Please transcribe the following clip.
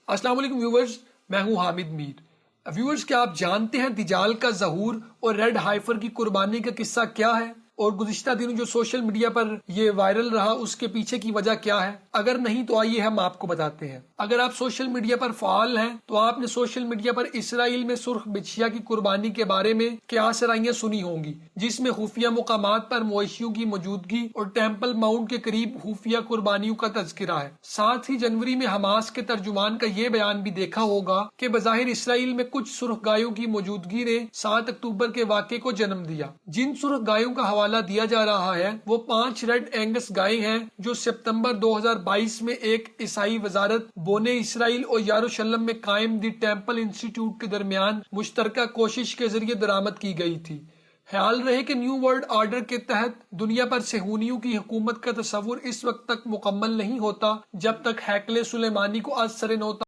السلام علیکم ویورز، میں ہوں حامد میر۔ ویورز، کیا آپ جانتے ہیں دجال کا ظہور اور ریڈ ہائفر کی قربانی کا قصہ کیا ہے؟ اور گزشتہ دنوں جو سوشل میڈیا پر یہ وائرل رہا اس کے پیچھے کی وجہ کیا ہے؟ اگر نہیں تو آئیے ہم آپ کو بتاتے ہیں۔ اگر آپ سوشل میڈیا پر فعال ہیں تو آپ نے سوشل میڈیا پر اسرائیل میں سرخ بچھیا کی قربانی کے بارے میں کیا سرائیاں سنی ہوں گی، جس میں خفیہ مقامات پر مویشیوں کی موجودگی اور ٹیمپل ماؤنٹ کے قریب خفیہ قربانیوں کا تذکرہ ہے۔ ساتھ ہی جنوری میں حماس کے ترجمان کا یہ بیان بھی دیکھا ہوگا کہ بظاہر اسرائیل میں کچھ سرخ گایوں کی موجودگی نے 7 اکتوبر کے واقعے کو جنم دیا۔ جن سرخ گایوں کا حوالہ دیا جا رہا ہے وہ 5 ریڈ اینگس گائے ہیں جو ستمبر 2022 میں ایک عیسائی وزارت بونے اسرائیل اور یروشلم میں قائم دی ٹیمپل انسٹیٹیوٹ کے درمیان مشترکہ کوشش کے ذریعے درآمد کی گئی تھی۔ خیال رہے کہ نیو ورلڈ آرڈر کے تحت دنیا پر صہیونیوں کی حکومت کا تصور اس وقت تک مکمل نہیں ہوتا جب تک ہیکل سلیمانی کو از سر نو